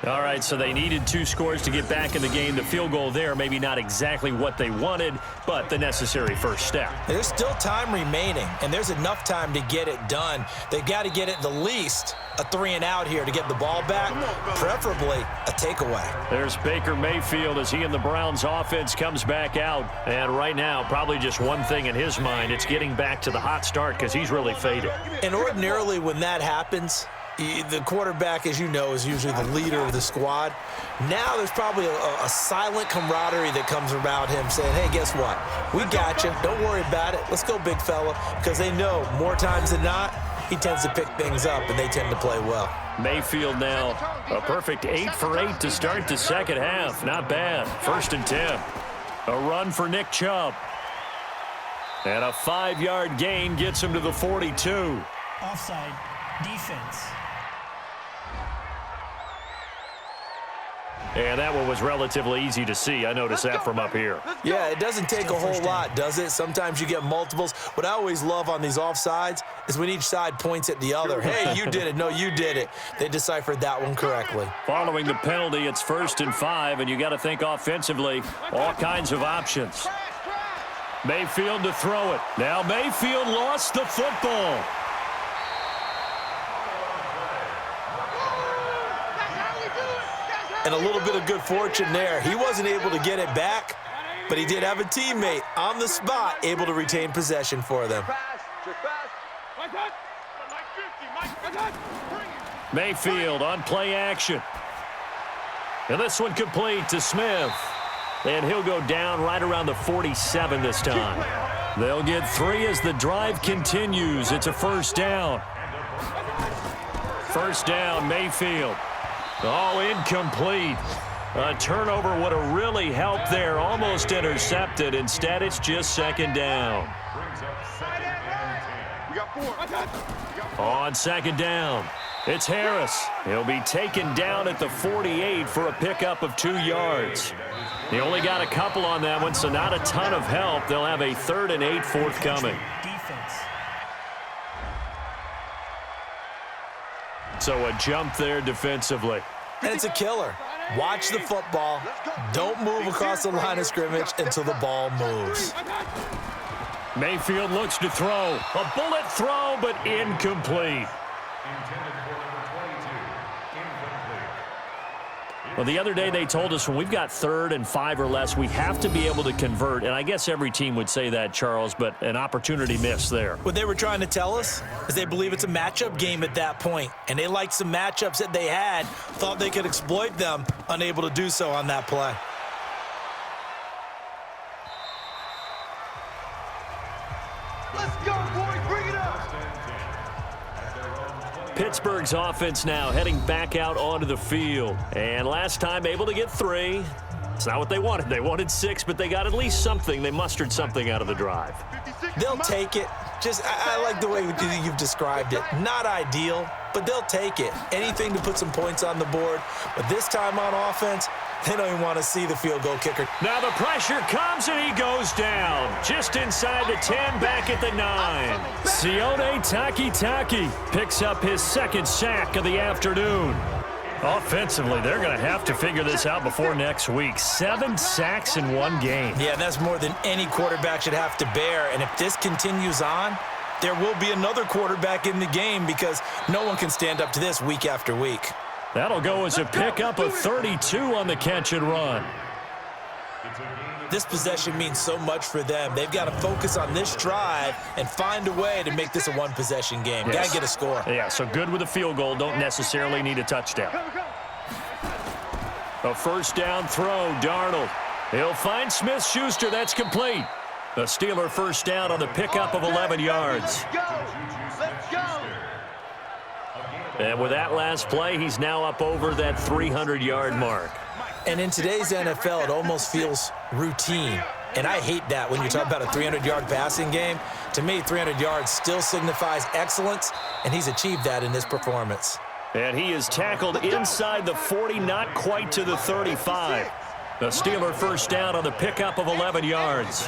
All right, so they needed 2 scores to get back in the game. The field goal there, maybe not exactly what they wanted, but the necessary first step. There's still time remaining, and there's enough time to get it done. They've got to get at the least a 3-and-out here to get the ball back, preferably a takeaway. There's Baker Mayfield as he and the Browns offense comes back out. And right now, probably just one thing in his mind, it's getting back to the hot start because he's really faded. And ordinarily when that happens, the quarterback, as you know, is usually the leader of the squad. Now there's probably a silent camaraderie that comes around him saying, hey, guess what? We got you. Don't worry about it. Let's go, big fella. Because they know more times than not, he tends to pick things up, and they tend to play well. Mayfield now a perfect 8 for 8 to start the second half. Not bad. 1st and 10. A run for Nick Chubb. And a 5-yard gain gets him to the 42. Offside. Defense. And that one was relatively easy to see. I noticed that from up here. Yeah, it doesn't take a whole lot, does it? Sometimes you get multiples. What I always love on these offsides is when each side points at the other. Hey, you did it. No, you did it. They deciphered that one correctly. Following the penalty, it's 1st and 5, and you got to think offensively, all kinds of options. Mayfield to throw it. Now Mayfield lost the football. And a little bit of good fortune there. He wasn't able to get it back, but he did have a teammate on the spot able to retain possession for them. Mayfield on play action. And this one complete to Smith. And he'll go down right around the 47 this time. They'll get 3 as the drive continues. It's a 1st down. 1st down, Mayfield. Oh, incomplete. A turnover would have really helped there. Almost intercepted. Instead, it's just 2nd down. On 2nd down, it's Harris. He'll be taken down at the 48 for a pickup of 2 yards. He only got a couple on that one, so not a ton of help. They'll have a 3rd and 8 forthcoming. Defense. So a jump there defensively. And it's a killer. Watch the football. Don't move across the line of scrimmage until the ball moves. Mayfield looks to throw. A bullet throw, but incomplete. Well, the other day they told us when we've got 3rd and 5 or less, we have to be able to convert. And I guess every team would say that, Charles, but an opportunity missed there. What they were trying to tell us is they believe it's a matchup game at that point. And they liked some matchups that they had, thought they could exploit them, unable to do so on that play. Let's go, boys. Bring it up. Pittsburgh's offense now heading back out onto the field. And last time able to get 3. It's not what they wanted. They wanted 6, but they got at least something. They mustered something out of the drive. They'll take it. I like the way you've described it. Not ideal, but they'll take it. Anything to put some points on the board. But this time on offense, they don't even want to see the field goal kicker. Now the pressure comes and he goes down. Just inside the 10, back at the 9. Sione Takitaki picks up his 2nd sack of the afternoon. Offensively, they're going to have to figure this out before next week. 7 sacks in one game. Yeah, that's more than any quarterback should have to bear. And if this continues on, there will be another quarterback in the game because no one can stand up to this week after week. That'll go as a pickup of 32 on the catch and run. This possession means so much for them. They've got to focus on this drive and find a way to make this a one-possession game. Yes. Got to get a score. Yeah, so good with a field goal. Don't necessarily need a touchdown. A first down throw, Darnold. He'll find Smith-Schuster. That's complete. The Steeler first down on the pickup of 11 yards. Let's go. And with that last play, he's now up over that 300-yard mark. And in today's NFL, it almost feels routine. And I hate that when you talk about a 300-yard passing game. To me, 300 yards still signifies excellence, and he's achieved that in this performance. And he is tackled inside the 40, not quite to the 35. The Steeler first down on the pickup of 11 yards.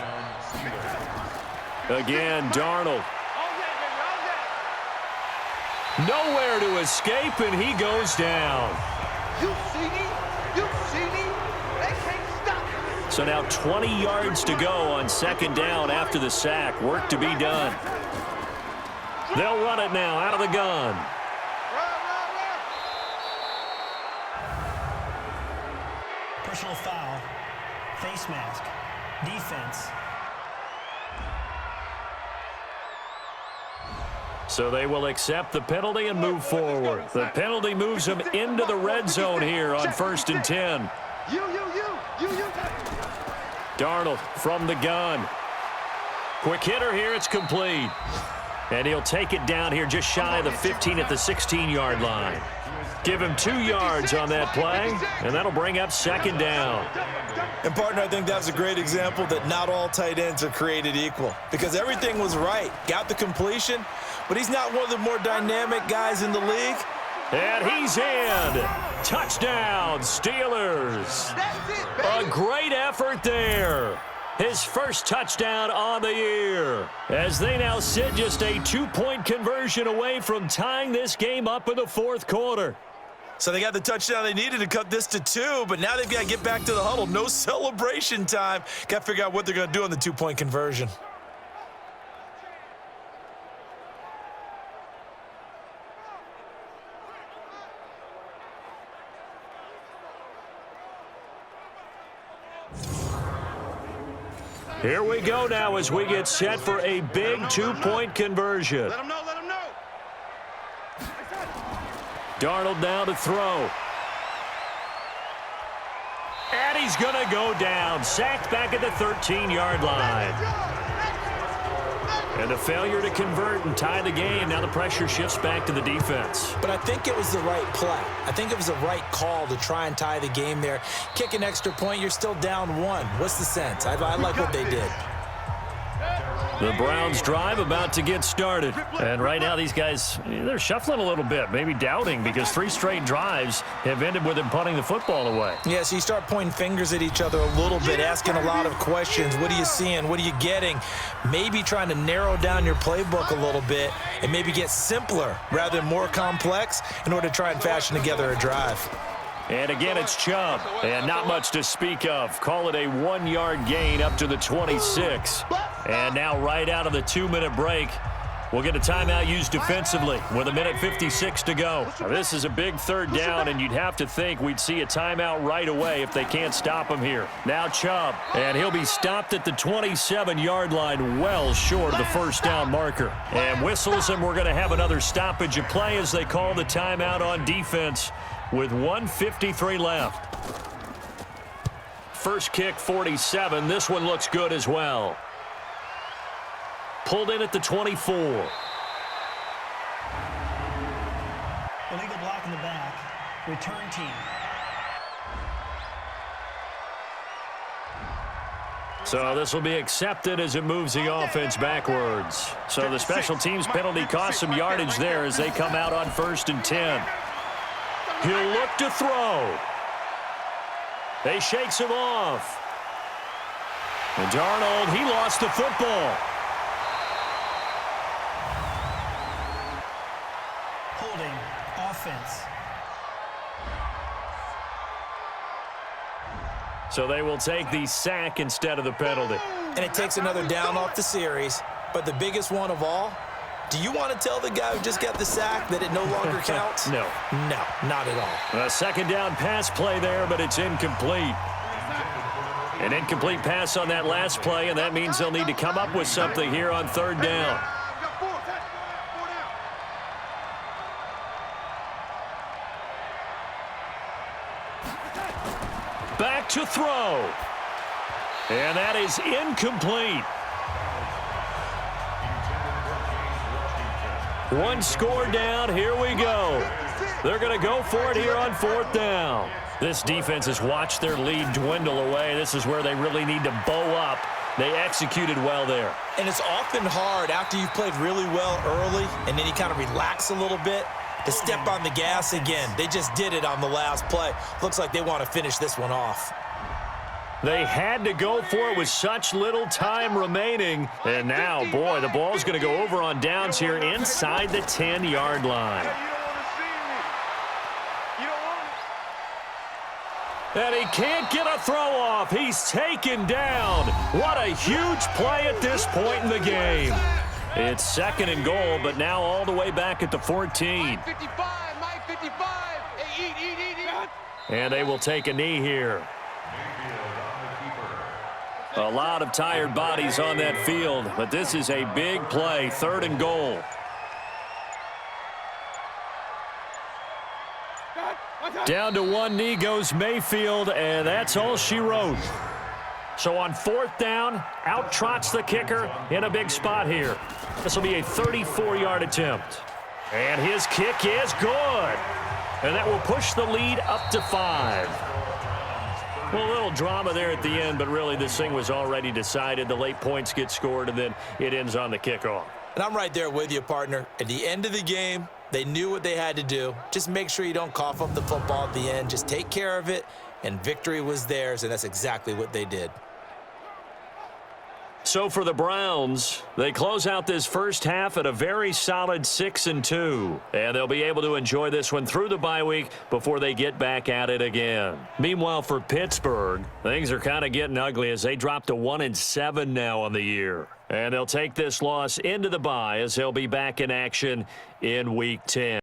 Again, Darnold. Nowhere to escape, and he goes down. You see me? You see me? They can't stop me. So now 20 yards to go on second down after the sack. Work to be done. They'll run it now out of the gun. Personal foul. Face mask. Defense. So they will accept the penalty and move forward. The penalty moves them into the red zone here on 1st and 10. You. Darnold from the gun. Quick hitter here, it's complete. And he'll take it down here just shy of the 15 at the 16-yard line. Give him 2 yards on that play, and that'll bring up second down. And, partner, I think that's a great example that not all tight ends are created equal because everything was right. Got the completion, but he's not one of the more dynamic guys in the league. And he's in. Touchdown, Steelers. A great effort there. His first touchdown on the year. As they now sit just a 2-point conversion away from tying this game up in the fourth quarter. So they got the touchdown they needed to cut this to 2, but now they've got to get back to the huddle. No celebration time. Got to figure out what they're going to do on the 2-point conversion. Here we go now as we get set for a big 2-point conversion. Let him know. Darnold now to throw. And he's going to go down. Sacked back at the 13-yard line. And a failure to convert and tie the game. Now the pressure shifts back to the defense. But I think it was the right play. I think it was the right call to try and tie the game there. Kick an extra point, you're still down 1. What's the sense? I like what they did. The Browns drive about to get started. And right now these guys, they're shuffling a little bit, maybe doubting because 3 straight drives have ended with them punting the football away. Yeah, so you start pointing fingers at each other a little bit, asking a lot of questions. What are you seeing? What are you getting? Maybe trying to narrow down your playbook a little bit and maybe get simpler rather than more complex in order to try and fashion together a drive. And again, it's Chubb, and not much to speak of. Call it a 1-yard gain up to the 26. And now right out of the 2-minute break, we'll get a timeout used defensively with 1:56 to go. Now, this is a big third down, and you'd have to think we'd see a timeout right away if they can't stop him here. Now Chubb, and he'll be stopped at the 27-yard line, well short of the first down marker. And whistles, and we're going to have another stoppage of play as they call the timeout on defense with 1:53 left. First kick, 47. This one looks good as well. Pulled in at the 24. Illegal block in the back. Return team. So this will be accepted as it moves the offense backwards. So the special teams penalty cost some yardage there as they come out on 1st and 10. He'll look to throw. They shakes him off. And Darnold, he lost the football. Holding offense. So they will take the sack instead of the penalty. And it takes another down off the series. But the biggest one of all, do you want to tell the guy who just got the sack that it no longer counts? No. No, not at all. A second down pass play there, but it's incomplete. An incomplete pass on that last play, and that means they'll need to come up with something here on third down. Back to throw. And that is incomplete. One score down. Here we go. They're going to go for it here on fourth down. This defense has watched their lead dwindle away. This is where they really need to bow up. They executed well there. And it's often hard after you've played really well early and then you kind of relax a little bit to step on the gas again. They just did it on the last play. Looks like they want to finish this one off. They had to go for it with such little time remaining. And now, boy, the ball's going to go over on downs here inside the 10-yard line. And he can't get a throw off. He's taken down. What a huge play at this point in the game. It's second and goal, but now all the way back at the 14. And they will take a knee here. A lot of tired bodies on that field, but this is a big play, third and goal. Down to one knee goes Mayfield, and that's all she wrote. So on fourth down, out trots the kicker in a big spot here. This will be a 34-yard attempt. And his kick is good. And that will push the lead up to 5. Well, a little drama there at the end, but really this thing was already decided. The late points get scored, and then it ends on the kickoff. And I'm right there with you, partner. At the end of the game, they knew what they had to do. Just make sure you don't cough up the football at the end. Just take care of it, and victory was theirs, and that's exactly what they did. So for the Browns, they close out this first half at a very solid 6-2. And they'll be able to enjoy this one through the bye week before they get back at it again. Meanwhile, for Pittsburgh, things are kind of getting ugly as they drop to 1-7 now on the year. And they'll take this loss into the bye as they'll be back in action in Week 10.